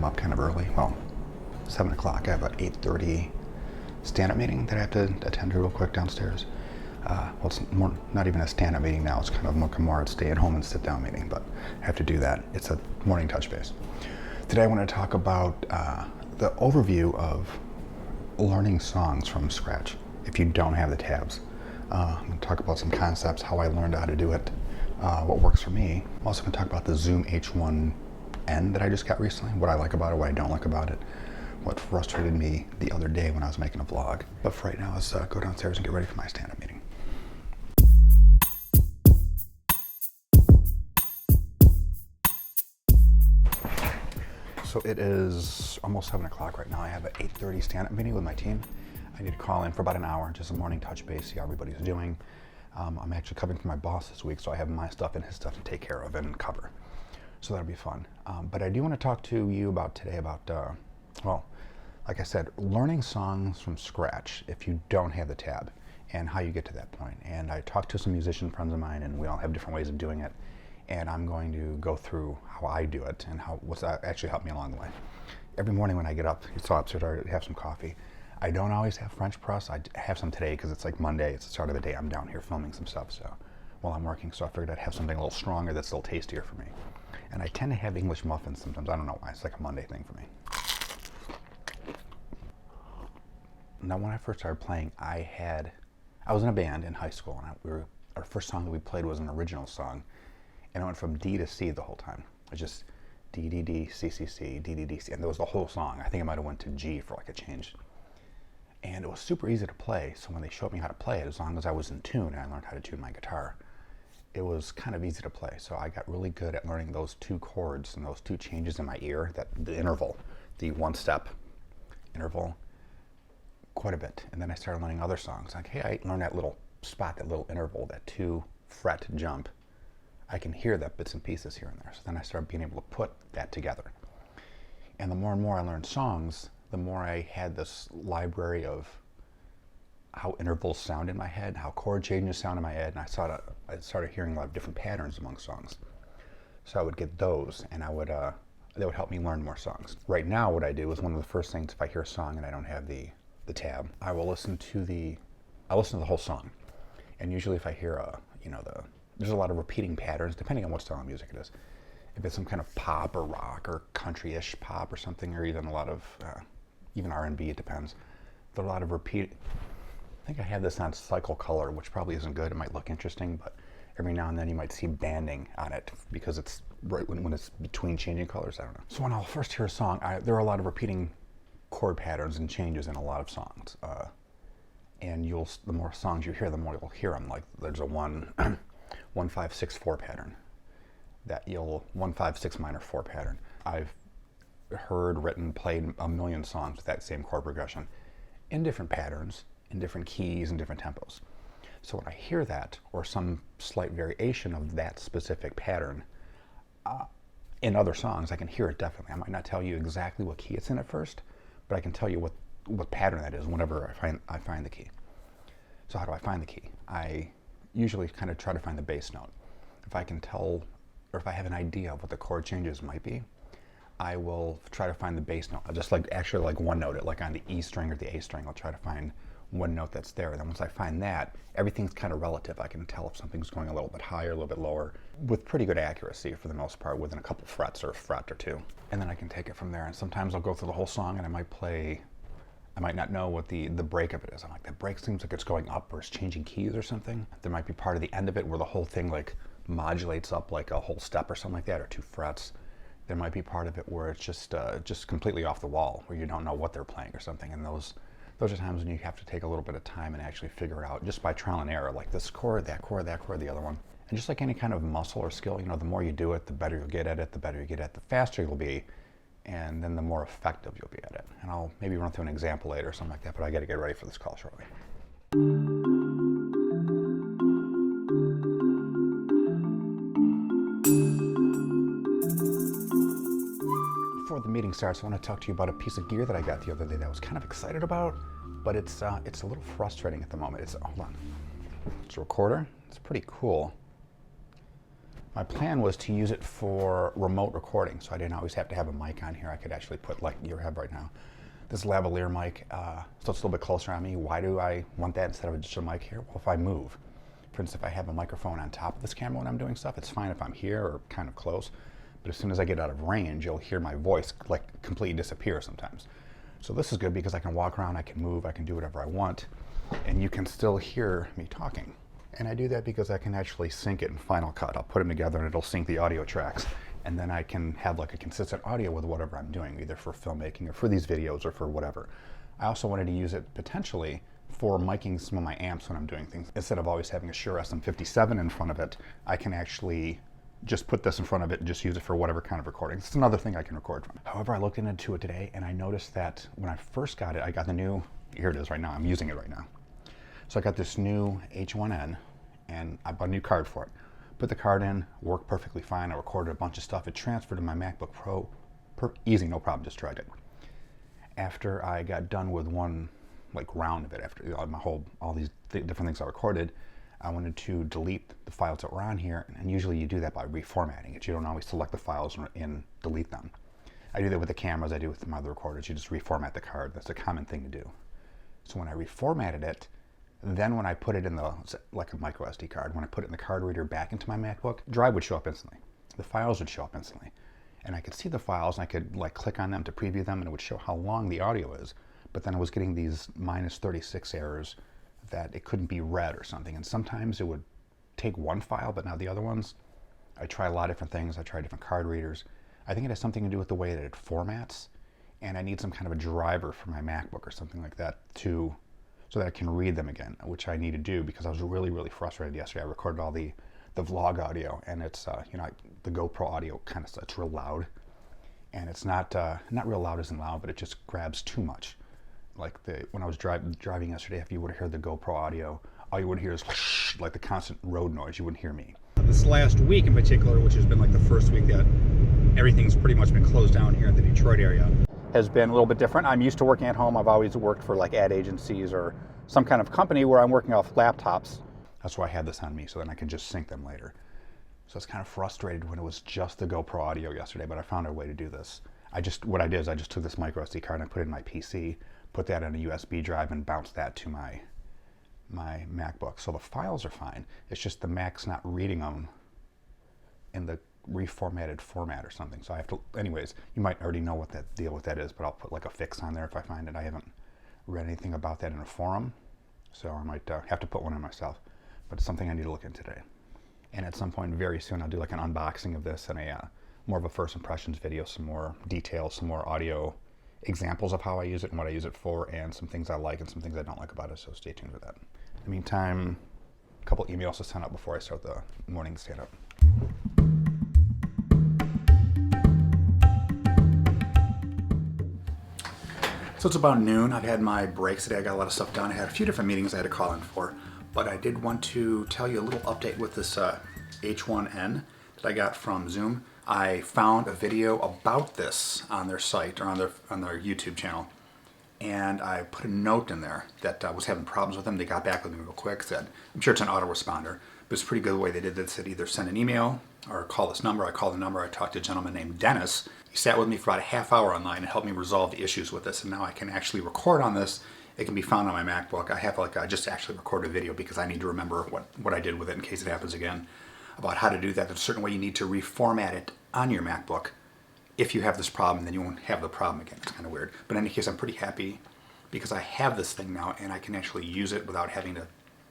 up kind of early. Well, 7 o'clock. I have an 8:30 stand-up meeting that I have to attend to real quick downstairs. Well, it's more, not even a stand-up meeting now. It's kind of more a stay-at-home and sit-down meeting, but I have to do that. It's a morning touch base. Today I want to talk about the overview of learning songs from scratch if you don't have the tabs. I'm going to talk about some concepts, how I learned how to do it, what works for me. I'm also going to talk about the Zoom H1n that I just got recently, what I like about it, what I don't like about it, what frustrated me the other day when I was making a vlog. But for right now, let's go downstairs and get ready for my stand-up meeting. So it is almost 7 o'clock right now. I have an 8:30 stand-up meeting with my team. I need to call in for about an hour, just a morning touch base, see how everybody's doing. I'm actually covering for my boss this week, so I have my stuff and his stuff to take care of and cover. So that'll be fun. But I do want to talk to you today about, well, like I said, learning songs from scratch if you don't have the tab and how you get to that point. And I talked to some musician friends of mine, and we all have different ways of doing it. And I'm going to go through how I do it and what's actually helped me along the way. Every morning when I get up, you saw upstairs, I have some coffee. I don't always have French press. I have some today because it's like Monday. It's the start of the day. I'm down here filming some stuff so while I'm working. So I figured I'd have something a little stronger that's a little tastier for me. And I tend to have English muffins sometimes. I don't know why. It's like a Monday thing for me. Now, when I first started playing, I was in a band in high school, and our first song that we played was an original song, and it went from D to C the whole time. It just D, D, D, C, C, C, D, D, D, C, and that was the whole song. I think I might have went to G for like a change. And it was super easy to play, so when they showed me how to play it, as long as I was in tune and I learned how to tune my guitar, it was kind of easy to play. So I got really good at learning those two chords and those two changes in my ear, the interval, the one-step interval, quite a bit. And then I started learning other songs. Like, hey, I learned that little spot, that little interval, that 2-fret jump. I can hear that bits and pieces here and there. So then I started being able to put that together. And the more and more I learned songs, the more I had this library of how intervals sound in my head, how chord changes sound in my head, and I started hearing a lot of different patterns among songs. So I would get those, and that would help me learn more songs. Right now, what I do is one of the first things, if I hear a song and I don't have the tab, I will listen to the whole song. And usually, if I hear there's a lot of repeating patterns depending on what style of music it is. If it's some kind of pop or rock or country-ish pop or something, or even a lot of even R&B, it depends. There's a lot of repeat. I think I have this on cycle color, which probably isn't good. It might look interesting, but every now and then you might see banding on it because it's right when it's between changing colors. I don't know. So when I'll first hear a song, there are a lot of repeating chord patterns and changes in a lot of songs. And the more songs you hear, the more you'll hear them. Like there's a 1-5-6-4 pattern. 1-5-6 minor 4 pattern. I've heard, written, played a million songs with that same chord progression in different patterns, in different keys, and different tempos. So when I hear that, or some slight variation of that specific pattern in other songs, I can hear it definitely. I might not tell you exactly what key it's in at first, but I can tell you what pattern that is whenever I find the key. So how do I find the key? I usually kind of try to find the bass note. If I can tell, or if I have an idea of what the chord changes might be, I will try to find the bass note. I'll just actually one note it, like on the E string or the A string. I'll try to find one note that's there. And then once I find that, everything's kind of relative. I can tell if something's going a little bit higher, a little bit lower, with pretty good accuracy for the most part, within a couple frets or a fret or two. And then I can take it from there. And sometimes I'll go through the whole song and I might not know what the break of it is. I'm like, that break seems like it's going up or it's changing keys or something. There might be part of the end of it where the whole thing like modulates up like a whole step or something like that, or 2 frets. There might be part of it where it's just completely off the wall, where you don't know what they're playing or something. And those are times when you have to take a little bit of time and actually figure it out just by trial and error, like this chord, that chord, that chord, the other one. And just like any kind of muscle or skill, the more you do it, the better you'll get at it, the faster you'll be, and then the more effective you'll be at it. And I'll maybe run through an example later or something like that, but I got to get ready for this call shortly. Before the meeting starts, I want to talk to you about a piece of gear that I got the other day that I was kind of excited about, but it's a little frustrating at the moment. Hold on. It's a recorder. It's pretty cool. My plan was to use it for remote recording, so I didn't always have to have a mic on here. I could actually put, like you have right now, this lavalier mic, so it's a little bit closer on me. Why do I want that instead of just a mic here? Well, if I move, for instance, if I have a microphone on top of this camera when I'm doing stuff, it's fine if I'm here or kind of close. But as soon as I get out of range, you'll hear my voice like completely disappear sometimes. So this is good because I can walk around, I can move, I can do whatever I want, and you can still hear me talking. And I do that because I can actually sync it in Final Cut. I'll put them together and it'll sync the audio tracks. And then I can have like a consistent audio with whatever I'm doing, either for filmmaking or for these videos or for whatever. I also wanted to use it potentially for miking some of my amps when I'm doing things. Instead of always having a Shure SM57 in front of it, I can actually just put this in front of it and just use it for whatever kind of recordings. It's another thing I can record from. However, I looked into it today and I noticed that when I first got it, I got the new, here it is right now, I'm using it right now. So I got this new H1n and I bought a new card for it. Put the card in, worked perfectly fine. I recorded a bunch of stuff. It transferred to my MacBook Pro, easy, no problem, just tried it. After I got done with one like round of it, after all these different things I recorded, I wanted to delete the files that were on here, and usually you do that by reformatting it. You don't always select the files and delete them. I do that with the cameras, I do with my other recorders. You just reformat the card. That's a common thing to do. So when I reformatted it, then when I put it in the, like a micro SD card, when I put it in the card reader back into my MacBook, Drive would show up instantly. The files would show up instantly. And I could see the files and I could like click on them to preview them and it would show how long the audio is. But then I was getting these -36 errors that it couldn't be read or something. And sometimes it would take one file, but not the other ones. I try a lot of different things. I try different card readers. I think it has something to do with the way that it formats. And I need some kind of a driver for my MacBook or something like that so that I can read them again, which I need to do because I was really, really frustrated yesterday. I recorded all the vlog audio, and it's the GoPro audio it's real loud, and it's not real loud as in loud, but it just grabs too much. Like when I was driving yesterday, if you would hear the GoPro audio, all you would hear is whoosh, like the constant road noise. You wouldn't hear me. This last week in particular, which has been like the first week that everything's pretty much been closed down here in the Detroit area, has been a little bit different. I'm used to working at home. I've always worked for like ad agencies or some kind of company where I'm working off laptops. That's why I had this on me, so then I can just sync them later. So I was kind of frustrated when it was just the GoPro audio yesterday, but I found a way to do this. What I did is I just took this micro SD card and I put it in my PC, put that on a USB drive and bounced that to my MacBook. So the files are fine. It's just the Mac's not reading them in the reformatted format or something. So I have to, anyways, you might already know what that deal with that is, but I'll put like a fix on there if I find it. I haven't read anything about that in a forum, so I might have to put one in myself, but it's something I need to look into today. And at some point very soon, I'll do like an unboxing of this and a more of a first impressions video, some more details, some more audio examples of how I use it and what I use it for, and some things I like and some things I don't like about it, so stay tuned for that. In the meantime, a couple emails to send out before I start the morning stand-up. So it's about noon. I've had my breaks today. I got a lot of stuff done. I had a few different meetings I had to call in for, but I did want to tell you a little update with this H1n that I got from Zoom. I found a video about this on their site or on their YouTube channel, and I put a note in there that I was having problems with them. They got back with me real quick. Said, I'm sure it's an autoresponder, but it's pretty good the way they did it. They said either send an email or call this number. I called the number. I talked to a gentleman named Dennis. He sat with me for about a half hour online and helped me resolve the issues with this, and now I can actually record on this. It can be found on my MacBook. I just actually recorded a video because I need to remember what I did with it in case it happens again, about how to do that. There's a certain way you need to reformat it on your MacBook. If you have this problem, then you won't have the problem again. It's kind of weird. But in any case, I'm pretty happy because I have this thing now and I can actually use it without having to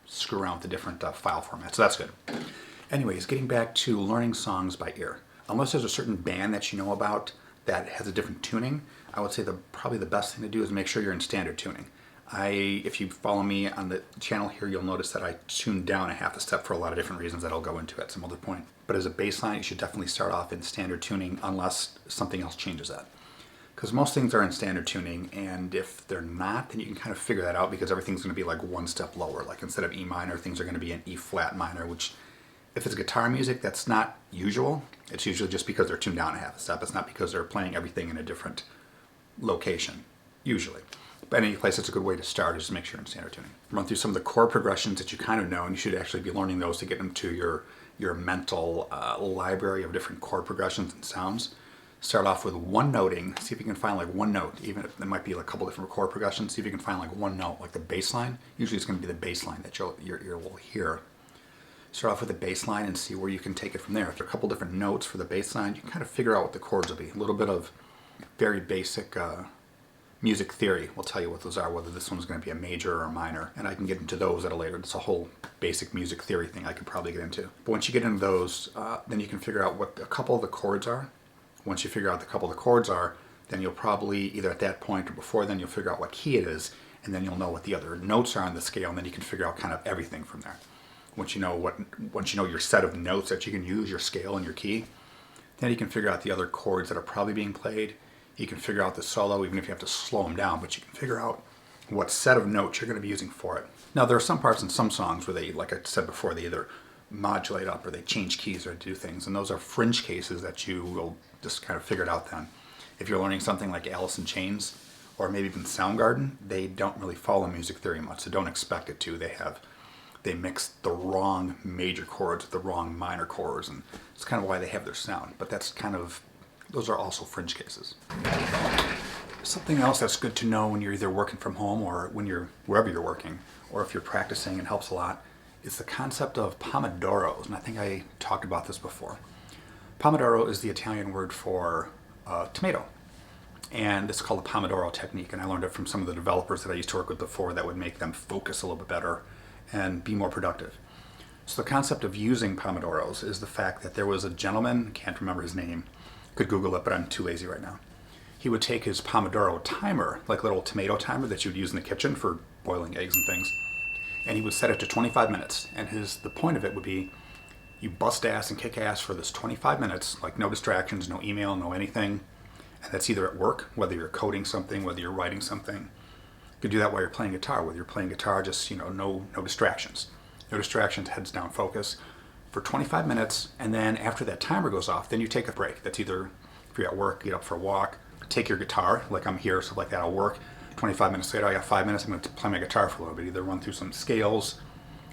screw around with the different file formats. So that's good. Anyways, getting back to learning songs by ear. Unless there's a certain band that you know about that has a different tuning, I would say probably the best thing to do is make sure you're in standard tuning. If you follow me on the channel here, you'll notice that I tuned down a half a step for a lot of different reasons that I'll go into at some other point. But as a baseline, you should definitely start off in standard tuning unless something else changes that. Because most things are in standard tuning, and if they're not, then you can kind of figure that out because everything's going to be like one step lower. Like instead of E minor, things are going to be in E flat minor, which if it's guitar music, that's not usual. It's usually just because they're tuned down a half a step. It's not because they're playing everything in a different location, usually. But in any place, it's a good way to start is to make sure you're in standard tuning. Run through some of the chord progressions that you kind of know, and you should actually be learning those to get into your your mental library of different chord progressions and sounds. Start off with one noting. See if you can find like one note, even if there might be like a couple different chord progressions. See if you can find like one note, like the bass line. Usually it's going to be the bass line that your ear will hear. Start off with the bass line and see where you can take it from there. If there are a couple different notes for the bass line, you can kind of figure out what the chords will be. A little bit of very basic music theory will tell you what those are, whether this one's going to be a major or a minor. And I can get into those at a later. It's a whole basic music theory thing I could probably get into. But once you get into those, then you can figure out what a couple of the chords are. Once you figure out the couple of the chords are, then you'll probably, either at that point or before then, you'll figure out what key it is, and then you'll know what the other notes are on the scale, and then you can figure out kind of everything from there. Once you know your set of notes that you can use, your scale and your key, then you can figure out the other chords that are probably being played. You can figure out the solo, even if you have to slow them down, but you can figure out what set of notes you're going to be using for it. Now, there are some parts in some songs where they, like I said before, they either modulate up or they change keys or do things, and those are fringe cases that you will just kind of figure it out then. If you're learning something like Alice in Chains or maybe even Soundgarden, they don't really follow music theory much, so don't expect it to. They mix the wrong major chords with the wrong minor chords, and it's kind of why they have their sound. But those are also fringe cases. Something else that's good to know when you're either working from home or when you're wherever you're working, or if you're practicing, and helps a lot, is the concept of Pomodoros. And I think I talked about this before. Pomodoro is the Italian word for tomato. And it's called the Pomodoro technique. And I learned it from some of the developers that I used to work with before that would make them focus a little bit better and be more productive. So the concept of using Pomodoros is the fact that there was a gentleman, can't remember his name, could Google it, but I'm too lazy right now. He would take his Pomodoro timer, like a little tomato timer that you would use in the kitchen for boiling eggs and things, and he would set it to 25 minutes. And the point of it would be, you bust ass and kick ass for this 25 minutes, like no distractions, no email, no anything. And that's either at work, whether you're coding something, whether you're writing something. You could do that while you're playing guitar. Whether you're playing guitar, just, no distractions. No distractions, heads down, focus for 25 minutes. And then after that timer goes off, then you take a break. That's either, if you're at work, get up for a walk, take your guitar, like I'm here, so like that, I'll work. 25 minutes later, I got 5 minutes, I'm going to play my guitar for a little bit, either run through some scales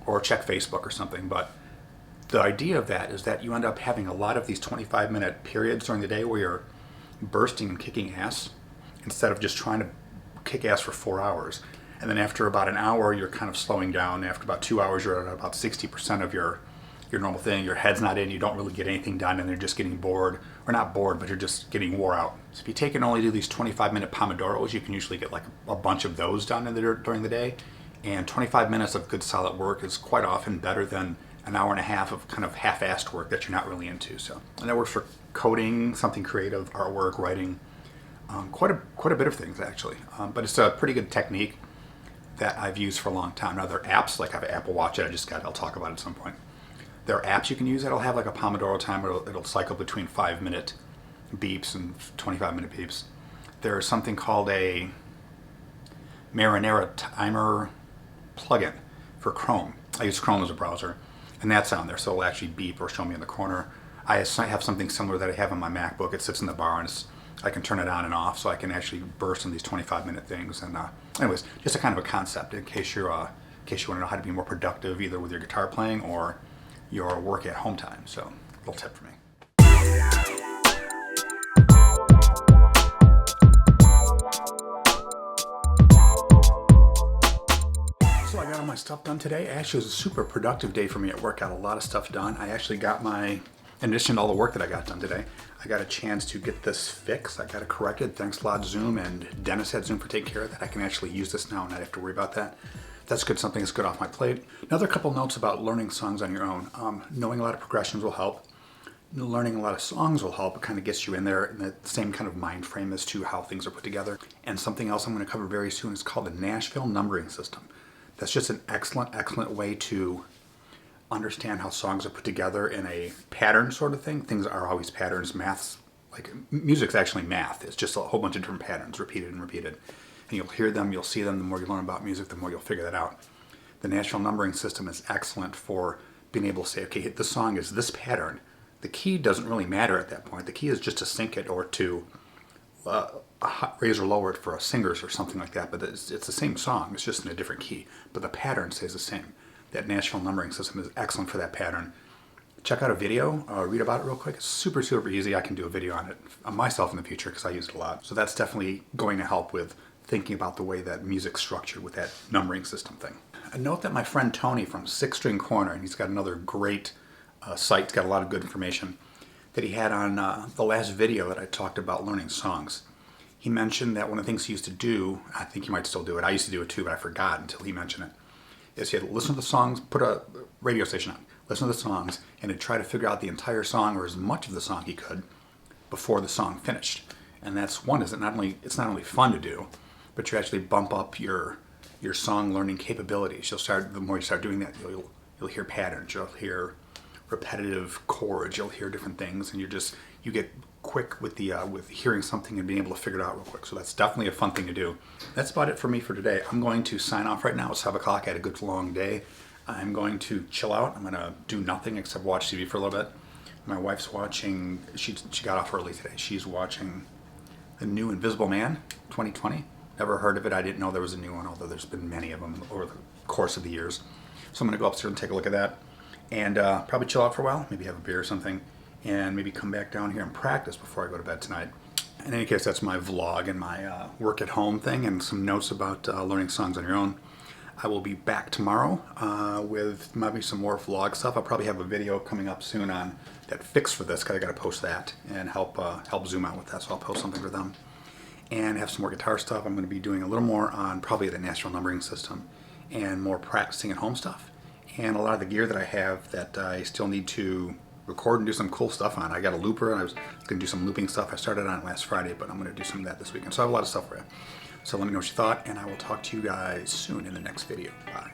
or check Facebook or something. But the idea of that is that you end up having a lot of these 25-minute periods during the day where you're bursting and kicking ass instead of just trying to kick ass for 4 hours. And then after about an hour, you're kind of slowing down. After about 2 hours, you're at about 60% of your normal thing. Your head's not in, you don't really get anything done, and you're just getting bored. Or not bored, but you're just getting wore out. So if you take and only do these 25-minute Pomodoros, you can usually get like a bunch of those done during the day. And 25 minutes of good solid work is quite often better than an hour and a half of kind of half-assed work that you're not really into. So, and that works for coding, something creative, artwork, writing, quite a bit of things actually. But it's a pretty good technique that I've used for a long time. Now there are apps, like I have an Apple Watch that I'll talk about at some point. There are apps you can use that'll have like a Pomodoro timer. It'll cycle between 5-minute beeps and 25-minute beeps. There's something called a Marinara timer plugin for Chrome. I use Chrome as a browser, and that's on there, so it'll actually beep or show me in the corner. I have something similar that I have on my MacBook. It sits in the bar, and I can turn it on and off, so I can actually burst in these 25-minute things. And anyways, just a kind of a concept in case you want to know how to be more productive, either with your guitar playing or your work at home time. So, little tip for me. So I got all my stuff done today. Actually, it was a super productive day for me at work. Got a lot of stuff done. I actually got in addition to all the work that I got done today, I got a chance to get this fixed. I got it corrected. Thanks a lot, Zoom, and Dennis at Zoom for taking care of that. I can actually use this now and not have to worry about that. That's good. Something that's good off my plate. Another couple notes about learning songs on your own. Knowing a lot of progressions will help. Learning a lot of songs will help. It kind of gets you in there in the same kind of mind frame as to how things are put together. And something else I'm going to cover very soon is called the Nashville numbering system. That's just an excellent way to understand how songs are put together in a pattern sort of thing. Things are always patterns. Math's like music's actually math. It's just a whole bunch of different patterns, repeated and repeated. And you'll hear them, you'll see them. The more you learn about music, the more you'll figure that out. The Nashville numbering system is excellent for being able to say, okay, this song is this pattern. The key doesn't really matter at that point. The key is just to sync it or to raise or lower it for a singers or something like that. But it's the same song. It's just in a different key. But the pattern stays the same. That Nashville numbering system is excellent for that pattern. check out a video, read about it real quick. It's super, super easy. I can do a video on it myself in the future because I use it a lot. So that's definitely going to help with thinking about the way that music's structured with that numbering system thing. A note that my friend Tony from Six String Corner, and he's got another great site, it's got a lot of good information, that he had on the last video that I talked about learning songs. He mentioned that one of the things he used to do, I think he might still do it, I used to do it too, but I forgot until he mentioned it, is he had to listen to the songs, put a radio station on, listen to the songs, and he'd try to figure out the entire song or as much of the song he could before the song finished. And that's one, is it it's not only fun to do, but you actually bump up your song learning capabilities. The more you start doing that, you'll hear patterns, you'll hear repetitive chords, you'll hear different things, and you get quick with hearing something and being able to figure it out real quick. So that's definitely a fun thing to do. That's about it for me for today. I'm going to sign off right now. It's 7 o'clock. I had a good long day. I'm going to chill out. I'm going to do nothing except watch TV for a little bit. My wife's watching, she got off early today. She's watching the new Invisible Man 2020. Never heard of it. I didn't know there was a new one, although there's been many of them over the course of the years. So I'm going to go upstairs and take a look at that, and probably chill out for a while, maybe have a beer or something, and maybe come back down here and practice before I go to bed tonight. In any case, that's my vlog and my work at home thing and some notes about learning songs on your own. I will be back tomorrow with maybe some more vlog stuff. I'll probably have a video coming up soon on that fix for this, because I got to post that and help Zoom out with that, so I'll post something for them. And have some more guitar stuff. I'm going to be doing a little more on probably the natural numbering system and more practicing at home stuff. And a lot of the gear that I have that I still need to record and do some cool stuff on. I got a looper, and I was going to do some looping stuff. I started on it last Friday, but I'm going to do some of that this weekend. So I have a lot of stuff for you. So let me know what you thought, and I will talk to you guys soon in the next video. Bye.